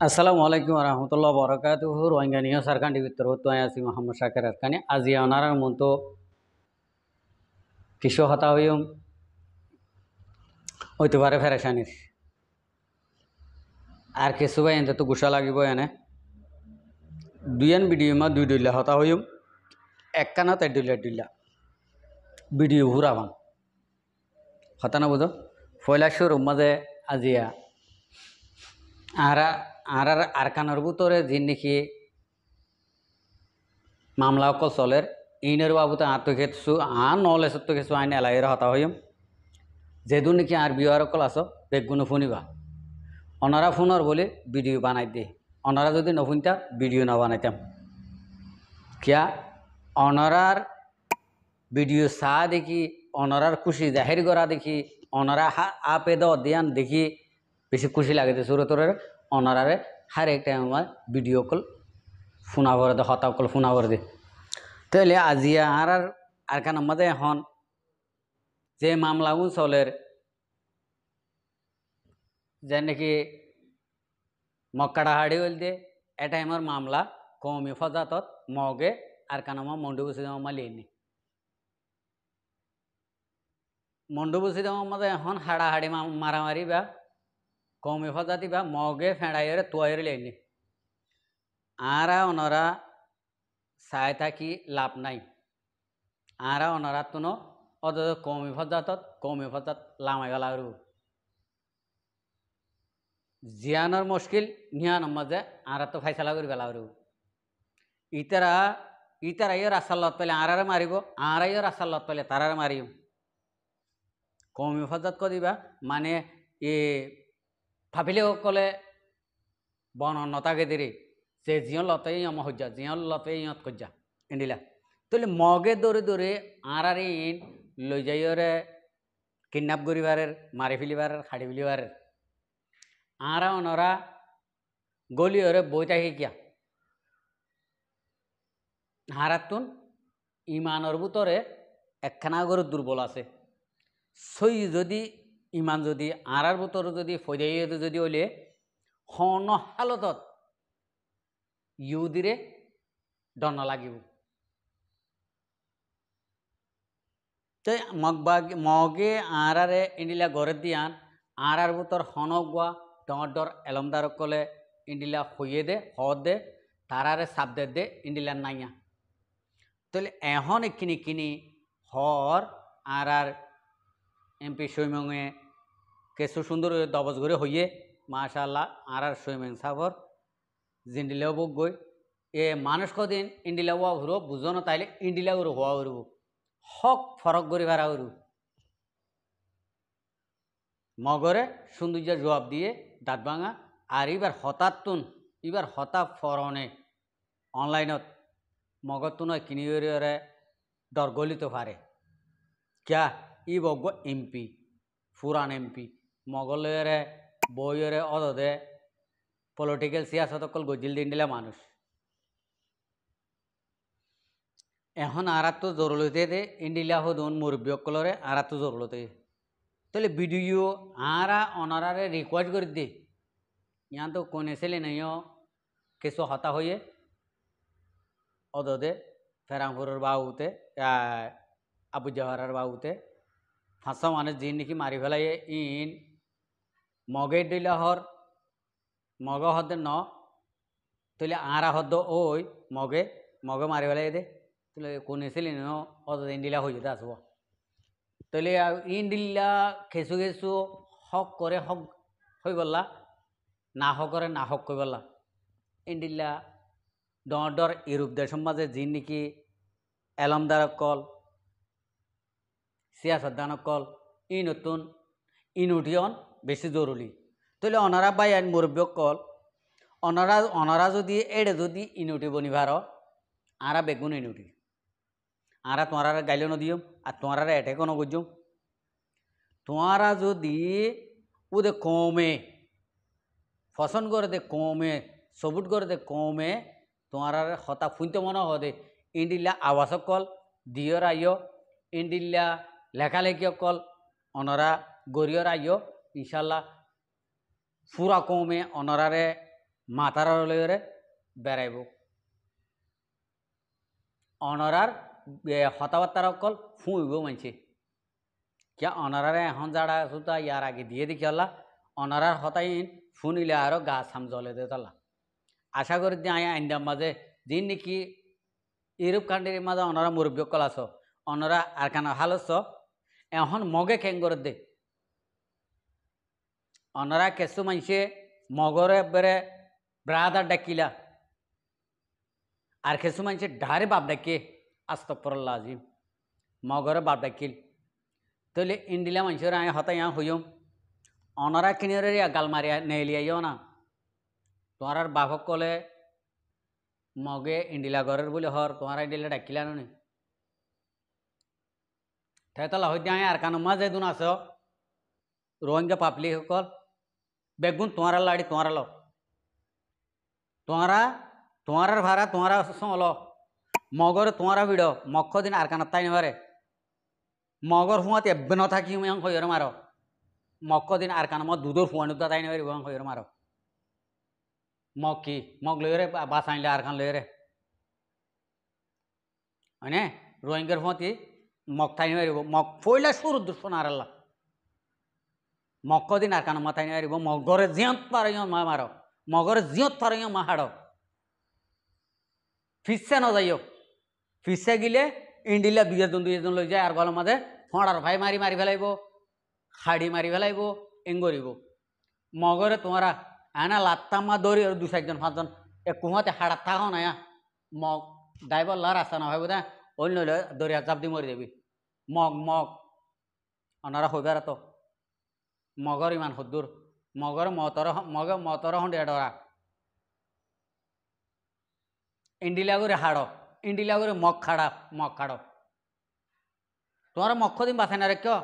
আসসালামু আলাইকুম রহমতুল্লাহ বরকাতুহ রোহিঙ্গানিয়া সারকান ভিতর তো আছি মোহাম্মদ শাকের আরকানি আজি অনারার মতো কিছু হতা হইম হইতে পারে ফেরেশানির আর কিছু ভাই এতে তো গুসা লাগিব এনে দুইয়ান ভিডিও মা দুই ডইলা হতা হইম একখানাত এক ডইলা ভিডিও ঘুরাবান হতা না বুঝো ফয়লা শুরুর মাঝে আজিয়া আর আরকানের ভিতরে যিনি নাকি মামলা অকল চলের ইনের বাবুতে কিছু নলেজ কিছু আইন এলাইয়ের হতা হইম যেদু নাকি আর বিহার অকল আস বেগুনো শুনিবা ওনারা ফোনের বলে ভিডিও বানাই দে ওনারা যদি নফুনতা ভিডিও না বানাইতাম কিয়া ওনারার ভিডিও চা দেখি ওনারার খুশি জাহির করা দেখি ওনারা আপে দিয়ান দেখি বেশি খুশি লাগে সুরতরের ওনারারে হার এক টাইম আমার ভিডিও কল ফোনা করে দে হতা কল ফোনা করে দে তাহলে আজিয়া আর কেন আমাদের এখন যে মামলাগুন চলের যে নাকি মক্কাডাহাড়ি হইল দে এ টাইমের মামলা কমি ফজাতত মগে আর কানামা মন্ডুবুসি দামা লিয়েনি মন্ডুবুসি দামা মাঝে এখন হাড়াহাড়ি মারামারি বা কমি ফজাতি বা মগে ফেঁড়াইয়ের তোয়াইয়ের লিয়েনি আরা ওনারা চাই থাকি লাভ নাই আরা ওনারা তুনো অত কমি ফজাত লামাই গেলা জিয়ানোর মুশকিল নিয়ানোর মাঝে আর তো ফাইসলা করি গেলা ইতারা রাস্তার লত পেলে আরারে মারিব আরাইও রাস্তার লত পেলে তারারে মারিব কমি ফজাত দিবা মানে এ ভাবিলে কলে বনতাকে দিরে যে জিয়ন লতে ইয়ম হজ্জা জিয়ন লতে ইয়ত কজ্জা এন্ডিলা তাহলে মগে দৌড়ে আরারে ইন লই যাইরে কিডন্যাপ করিবারের মারি ফেলিবারের হাড়ি ফেলিবারের আরা ওনারা গলিয়রে বই থাকি কিয়া হারাতুন ইমানের ভিতরে একখানা করে দুর্বল আছে সই যদি ইমান যদি আরার ভিতরে যদি ফজাই যদি হইলে হন হালতত ইউদিরে দন লাগিব তো মগে আরারে ইন্ডিলা ঘরে দিয়ান আরার ভিতর হনক গোয়া ডর এলমদার কলে ইন্ডিলা হইয়ে দে দে তারারে সাপ দে ইন্ডিলার নাইয়া তাহলে এখন কিনি হর আর এমপি সৈমে কেসু সুন্দর দবজ করে হইয়ে মাশাল্লাহ আর সৈমেং সাফর জিন্ডিলেও বুক গই এ মানুষ কদিন ইন্ডিলা হওয়া ঘুরো বুঝনো তাইলে ইন্ডিলা ঘুরো হওয়া ঘুরব হক ফরক করে ভাড়া ঘুরু মগরে সৌন্দর্য জবাব দিয়ে দাঁত ভাঙা আর এবার হতাৎ ফরনে অনলাইনত মগত নয় কিনিয়রে দর গলিতে পারে ক্যা ই বগ্য এমপি ফুরান এমপি মগলেরে বইরে অদদে পলিটিক্যাল সিয়াসত অকল গজিল দিন দিলে মানুষ এখন আর তো জরুরতে দে ইন্ডিলা হদুন মুরব্বী অকলরে আর তো জরুরতে তাহলে ভিডিও আরা অনারারে রিকোয়েস্ট করে দে ইয়া তো কোনে ছেলে নেইও কিছু হতা হয়ে অদদে ফেরামপুরের বাবুতে আবু জাহারার বাবুতে ফাঁসা মানুষ যিনি নাকি মারি ফেলাইয়ে ইন মগে দিলা হর মগ হদে ন তাহলে আরা হদ ওই মগে মারি ফেলাই দে তাহলে কোনে ছেলে নেও অদদে ইন্ডিলা হয়ে যেতে আসবো তাহলে ইন্ডিল্লা কিছু হক করে হক হয়ে বললা না হক করে না হক কই বললা ইন্ডিল্লা ডর ইউরোপ দেশের মাঝে যিন নাকি এলমদার কল সিয়াসতদান কল ই নতুন ইনুটিয়ন বেশি জরুরি তাহলে অনারা বাই আইন মুরব্বী কল অনারা যদি এড়ে যদি ইনুটি বনিবার আরা বেগুন ইনুটি আরা তোমার গাইলে নদিও আর তোমার এটেকও নগজ তোমারা যদি ওদের কমে ফসন করে দে কমে সবুট করে দে কমে তোমার হতা ফুনতে মনে হদে ইন্ডিল্লা আবাস কল দিয়র আইয় ইন্ডিল্লা লেখালেখি কল অনরা গরিয়র আইয় ইনশাল্লাহ ফুরা কমে অনরারে মাতার লইরে বেড়াইব অনরার কথাবার্তার অকল ফুঁইব মানছে কিয়া অনরারে এখন যারা সুতা ইয়ার আগে দিয়ে দেখি আল্লাহ অনরার হতাই শুনিলে আরও গা সাম জলে দে তাল্লা আশা করি যে আইন্দার মাঝে দিন নাকি ইউরোপ কান্ট্রির মাঝে অনরা মুরব্বী কল আস অনরা আর কেন হালস এখন মগে খেং করে দে অনরা কেসু মানছে মগরে একবারে ব্রাদার ডাকিলা আর কেসু মানছে ঢারে বাপ ডাকে আস্তফরল্লাহ আজিম মগরে বাপ ডাকিল তাহলে ইন্ডিলা মানুষের আয় হতাই হইম অনরা কিনে গাল মারিয়া নেলিয়াইও না তোমার বাপক কলে মগে ইন্ডিলা ঘরের বলে হর তোমার ইন্ডিলা ডাকিলা নি তাহলে হইতে আয় আর কানো মাঝে দুন আস রোহিঙ্গা পাপলি সকল বেগুন তোমার লাড়ি তোমার লো তোমার ভাড়া তোমার সল মগরে তোমার ভিড় মক্ষ দিন আর কানার তাই নেবারে মগর ফুয়াতে এবে ন থাকি হইর মার মক্ষ দিন আর কানা দুধর ফুয়ানুদা তাই নেবারি হইর মার মগ কি মগ লইরে বাস আনলে আর খান লইরে হয়নে রোহিঙ্গার ফুয়াতি মগ থাই নেবারিব মগ পয়লা সুর দুশ্মন আর আল্লাহ মক্ষ দিন আর কানা মাথায় নেবারিব মগরে জিয়ত পার মা মার মগরে জিয়ত পার মা হাড় ফিসে ন যাইও ফিসে গিলে ইন্ডিলা দুইজন লই যায় আর গল মাঝে ফড়ার ভাই মারি মারি ফেলাইব খাড়ি মারি ফেলাইব এঙ্গরিব মগরে তোমারা আনা লাত্তামা দৌড়ি আর 2-4জন 5জন এ কুমাতে হাড়াত থাকো না মগ ড্রাইভার লা রাস্তা না হয় বোধ অন্য দরিয়া চাপ দি মরি দেবি মগ ওনারা হইবার তো মগর ইমান সদ্দুর মগর মতর হন্ডিয়া ডরা ইন্ডিলা করে হাড় ইন্ডিলা করে মগ খাড় তোমার মক্ষ দিন বাসায় না রে কেউ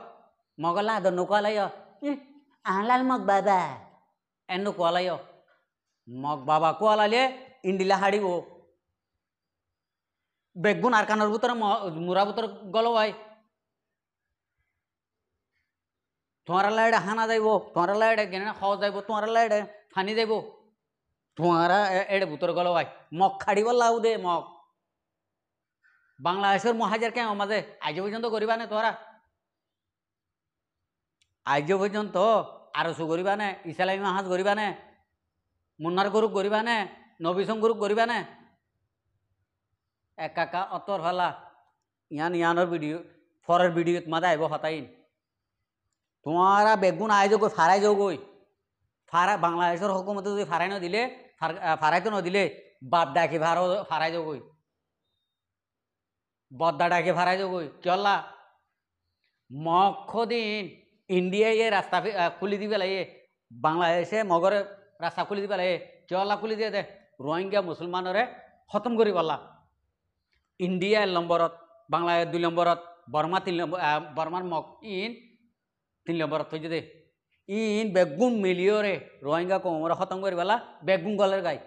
মগলা আদর নুকালাই আহলাল মগ বাবা এন কুয়ালাই মগ বাবা কুয়ালালে ইন্ডিলা হাড়িব বেগুন আর কানোর ভিতরে মুরা ভিতরে গলবাই তোমার লাইডে হানা যাইব তোমার লাইডে গেনে খাওয়া যাইব তোমার লাইডে ফানি যাইব তোমার এড়ে ভিতরে গলবাই মগ খাড়িব লাউ দে মগ বাংলাদেশের মহাজের কেন মাঝে আজ পর্যন্ত করিবা নে তোরা আজ পর্যন্ত আরসু করিবা নে ইসলামী মাহাজ করিবা নে মুন্নার গরুক করিবা নে নবিসং গরুক করিবা নে একা অতর ভালা ইয়ানোর ভিডিও ফরের ভিডিও মাঝে আইব হতাইন তোমারা বেগুন আয় যোগ ফারাই যোগই বাংলাদেশের হুকুমতে যদি ফারাই দিলে ফারাইতে নদিলে বাপ ডাকি ফারাই যোগই বদ্দা ডাকে ফারাই যাবই কিয়লা মক্ষ দিন ইন্ডিয়ায় রাস্তা খুলি দিবে লাগে বাংলাদেশে মগরে রাস্তা খুলি দিবে লাগে কিয়লা খুলি দিয়ে দে রোহিঙ্গা মুসলমানরে খতম করি পারলা ইন্ডিয়া 1 নম্বরত বাংলাদেশ 2 নম্বরত বর্মা 3 নম্বর বর্মার মগ ইন 3 নম্বরত থই দে ইন বেগুন মিলিয়রে রোহিঙ্গা কমরে খতম করি পারলা বেগুন গলের গাই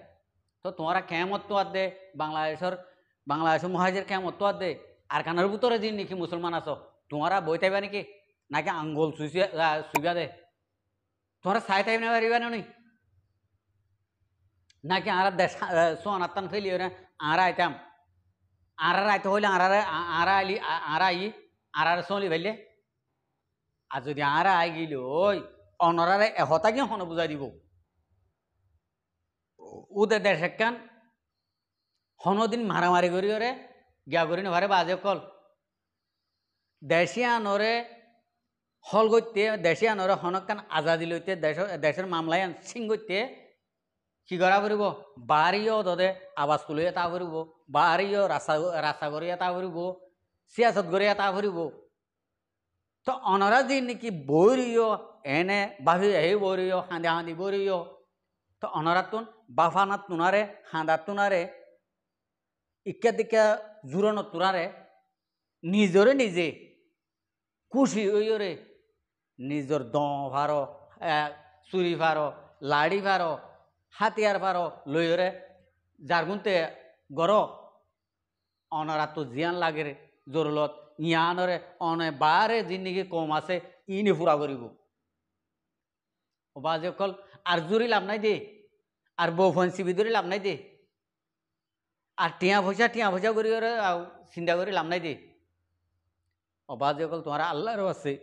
তো তোমরা কেমত তো দে বাংলাদেশের মহাজের কেমন তো দে আর কানের ভিতরে দিন নাকি মুসলমান আছো তোমরা বই থাকবা নাকি নাকি আঙ্গুল সুইবা দে তোমরা সাই থাকবে না পারিবা নি নাকি আর দেশ সোন আত্তান ফেলি আরা আইতাম আরার আইতে হইলে আরা আই আরার চলি ফেললে আর যদি আরা আই গিল ওই অনরারে এহতা কি হন বুঝাই দিব ওদের দেশ একখান হনদিন মারামারি করি ওরে গিয়া করি নভারে বাজে কল দেশিয়ানরে হল গইতে দেশিয়ানরে হনকান আজাদি লইতে দেশের মামলায় সিং গইতে কি করা ফুরিব বাড়িও দদে আবাস তুলিয়ে তা ফুরিব বাড়িও রাস্তা করিয়া তা ফুরিব সিয়াসত করিয়া তা ফুরিব তো অনরা দিন নাকি বইরিও এনে ভাবি এই বইরিও হাঁদি বইরিও তো অনরাতুন বাফানাত তুনারে হাঁদাত তুনারে ইকা দিকা জুরানো তোরারে নিজরে নিজে খুশি হইরে নিজর ভার চুরি ভার লাড়ি ভার হাতিয়ার ভার লইরে যার গুনতে গর অনরা তো জিয়ান লাগে জরুলত ইয়ানরে অনে বারে জিন্দিগি কম আছে ইনি ফুরা করিব বাজে কল আর জুরি লাভ নাই দে আর বউ ফোন চিবি ধরে লাভ নাই দে আর টিয়া পয়সা করি চিন্তা করে লাভ নাই দে অবাধ অকল তোমার আল্লাহরও আছে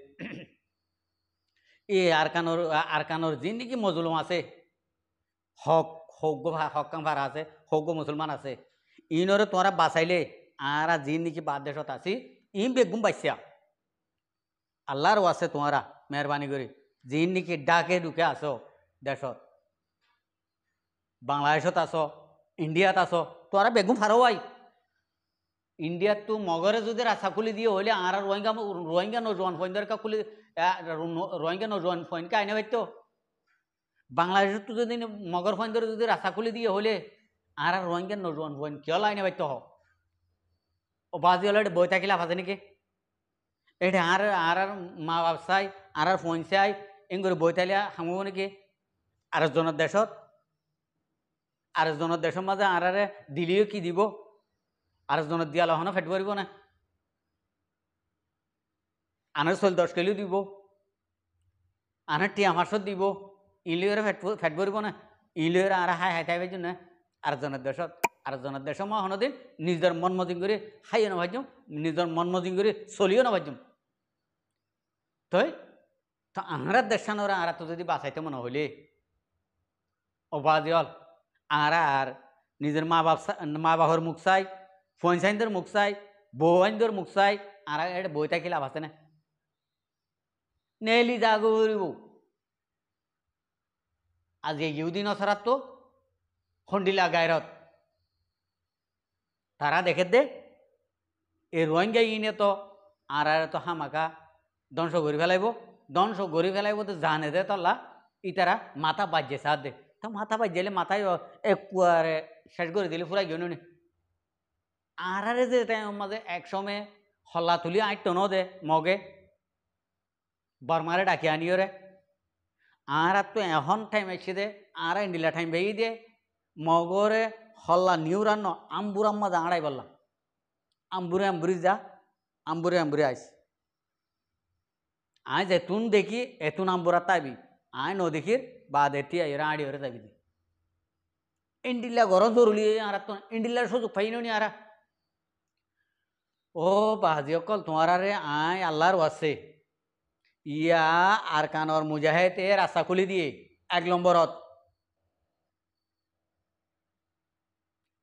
এ আরকানোর যিন নাকি মজলুম আছে হক হকাং ভাড়া আছে হক মুসলমান আছে ইনরে তোমরা বাঁচাইলে আর যিন নাকি বাদ দেশত আছি ইন বেগুম বাইসা আল্লাহরও আছে তোমরা মেহরবানি করে যিন নাকি ডাকে ঢুকে আসো দেশত বাংলাদেশত আছো ইন্ডিয়াত আছো তোরা বেগুম ফারোয়াই ইন্ডিয়াত তো মগরে যদি রাস্তা খুলি দিয়ে হলে আর রোহিঙ্গা নজওয়ান ফৈনদেরকে খুলি রোহিঙ্গা নজওয়ান ফৈনকে আইনে পাইতো বাংলাদেশত তো যদি মগর ফৈনদের যদি রাস্তা খুলি দিয়ে হলে আর রোহিঙ্গা নজওয়ান ফৈন কিয় আইনে পাইতো ও বাজি হলে বই থাকিলে আছে নাকি এটা আর মা বাপ চাই আর ফোন চাই এগুলো বই থাকলে হামব নাকি আরেকজনের দেশত আরেকজনের দেশের মাঝে আরারে দিলেও কি দিব আরেকজনের দিয়া লহনো ফেট পারিব না আনার 10 কিলো দিব আনার টিয়া মাসত দিব ইলিওরে ফেট পারিব না ইলিওরে আর হাই থাকবে জন্য আরেকজনের দেশত মই হনদিন নিজের মন মজিং করে হাইও নাভাজুম নিজের মন মজিং করে চলিও নাভাজুম তই তো আহার দেশানোরা আর তো যদি বাঁচাইতে মনে হইলে অবাদিয়ল আর নিজের মা বাবার মুখ চাই ফোন সাইনদের মুখ চাই বউ আইনদের মুখ চাই আর এটা বই থাকি লাভ আছে না নেলি জাগো করিব আজ ইহুদি নসরাত তো খন্ডিলা গায়রত তারা দেখে দে এই রোহিঙ্গা ইনে তো আর তো হামাকা ধ্বংস করে ফেলাইব তো জানে দে তল্লা ইতারা মাথা বাজ্যে সাথ দে তা মাথা বাজ্যালে মাথায় একবারে শেষ করে দিলে ফুরাই গেল নি আর যে মাঝে একসময় হল্লা তুলি আইট ন দে মগে বর্মারে ডাকি আনিও রে আর তো এখন টাইম এসে দে আর ইন্ডিলা টাইম বেই দে মগরে হল্লা নিউরান্ন আম্বুরাম্মা দাঁড়াই বললাম আম্বুরে যা আম্বুরে আইস আয় যেতুন দেখি এতুন আম্বুরা তাইবি আয় ন দেখির বাদ এটি এরা আড়ি ওরে যাবি ইন্ডিল্লা গরম জরুরি আর তো ইন্ডিল্লার সুযোগ পাই নি আর ও বাজি অকল তোমার রে আয় আল্লাহর আছে ইয়া আর কানর মুজাহেদ এ রাস্তা খুলি দিয়ে 1 নম্বরত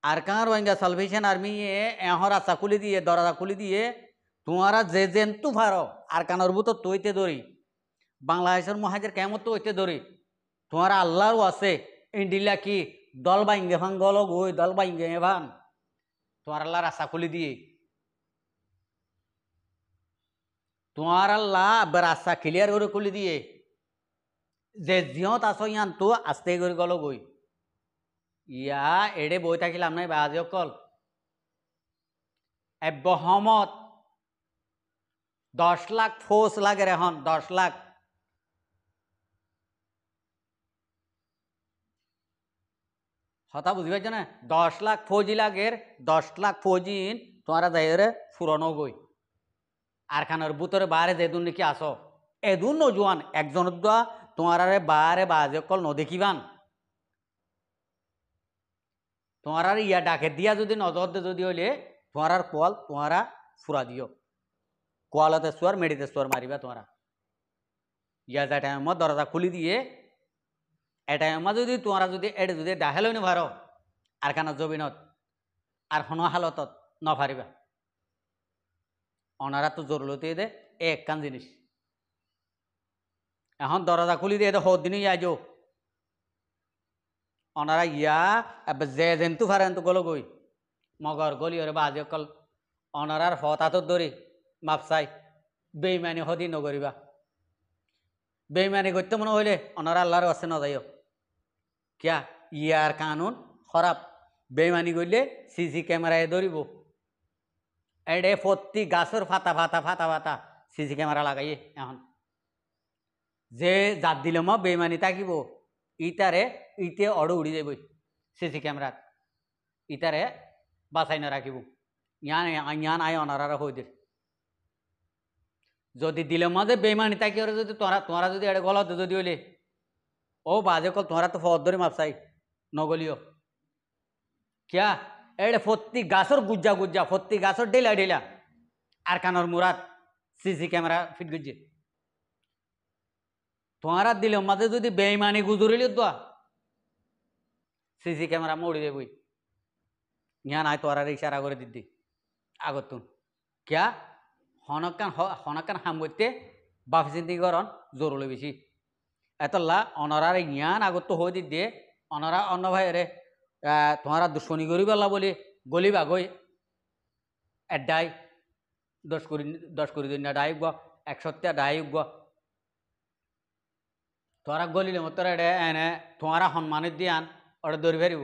আর কান রোহিঙ্গা সালভেশন আর্মি এহর রাস্তা খুলি দিয়ে দরজা খুলি দিয়ে তোমারা যে জেন্তু ভারো আর কানর বুতো তৈতে ধরি বাংলাদেশের মহাজের কেমন তো হইতে ধরি তোমার আল্লাহরও আছে ইন্ডিল্লা কি দল বাইঙ্গে ভান গল গই দল বাইঙ্গে ভান তোমার আল্লাহ রাস্তা খুলি দিয়ে তোমার আল্লাহ রাস্তা ক্লিয়ার করে খুলি দিয়ে যে জিহত আছো ইয়ান তো আস্তে করে গল গই ইয়া এড়ে বই থাকিলাম নাই বাজি অকল এবহমত 10 লাখ ফোর্স লাগে এখন 10 লাখ হতা বুঝি পাইছ না 10 লাখ ফৌজি লাগের 10 লাখ ফৌজি তোমারা যাইরে ফুরনো গই আর খানোর বুতরে বারে যেদুন নাকি আসো এদুন নজুয়ান একজন দোয়া তোমারে বারে বাজে কল নদেখিবান তোমার ইয়া ডাকে দিয়া যদি নজর দে যদি হইলে তোমার কল তোমারা ফুরা দিও কোয়ালতে সোয়ার মেডিতে সোয়ার মারিবা তোমারা ইয়া যা টাইম দরজা খুলি দিয়ে এ টাইম যদি তোমারা যদি এডে যদি ডাহেল নি ভারো আর খানা জবিনত আর হনো হালতত নভারিবা ওনারা তো জরুরতে দে এক কান জিনিস এখন দরজা খুলি দিয়ে হদ দিনই আইজ ওনারা ইয়া যে জেন্তু ফারেন্তু গলো গই মগর গলি ওরে বাজে অকল ওনারার হতাতর ধরি মাপসাই বেইমানি হদি নগরিবা বেইমানি করতে মনে হইলে ওনারা আল্লাহর আছে ন যাইও কিয়া ইয়ার কানুন খারাপ বেইমানি করলে সিসি ক্যামেরায় ধরিব এডে প্রতি গাছের ফাতা সিসি ক্যামেরা লাগাইয়ে এখন যে জাত দিলে বেইমানি থাকিব ইটারে ইতে অড় উড়ি যাবই সিসি ক্যামেরাত ইটারে বাঁচাই না রাখিব ইয়ান আয় অনারা হইদের যদি দিলে মাঝে বেইমানি থাকি যদি তোরা যদি এড়ে গলত যদি হইলে ও বাজে কল তোরা তো ফদ ধরে মাপসাই নগলিও কিয়া এড়ে ফত্তি গাছর গুজ্জা গুজ্জা ফত্তি গাছর ঢিলা ঢিলা আর কানর মুরাদ সিসি ক্যামেরা ফিট গুজে তোমার দিলে মাঝে যদি বেইমানি গুজুরিলি দোয়া সিসি ক্যামেরা মরি দেবই ইয়া নাই তোর ইশারা করে দিদি আগতুন কিয়া হনকান হাম করতে বাফি চিন্তি করন জরুরি বেশি এতলা অনরার জ্ঞান আগত হয়ে দিদি অনরা অন্য ভাইরে তোমার দুশ্মনী করি পেলা বলি গলিবা গই এডাই 10 দিন ডাই উগ 100 ডাই উগ তোরা গলিলে মতর এডে এনে তোমারা সম্মানিত দিয়ান ওটা দৌড়ি ফেরিব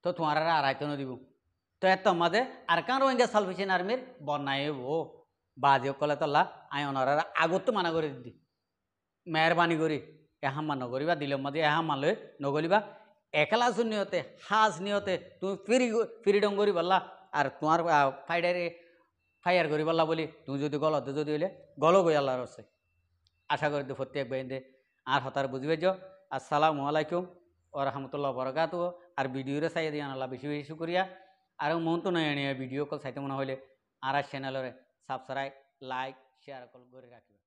তো তোমার আড়াইতে দিব তো এত মাঝে আর কান রোহিঙ্গা সালভেশন আর্মির বন্যায় ও বাজে কলে তোলা আই অনারা আগত মানা করে দিদি মেহরবানি করি এহাম মান নগরিবা দিলে মাঝে এহাম মান লই নগলিবা একলা নিয়তে হাজ নিয়তে তুমি ফ্রিডম করি পারলা আর তোমার ফায়ার করি পারলা বলি তুমি যদি গলতে যদি হইলে গল গই আল্লাহর আছে আশা করি প্রত্যেক বাইন্দে আর হতার বুঝবে যে আসসালামু আলাইকুম ও রহমতুল্লাহ বরকাত আর ভিডিওরে চাই দিয়ে আনালা বেশি বেশি করিয়া আর মন তো নয় ভিডিও কল চাইতে মনে হইলে আর চ্যানেলরে সাবস্ক্রাইব লাইক শেয়ার কল করে রাখিবা।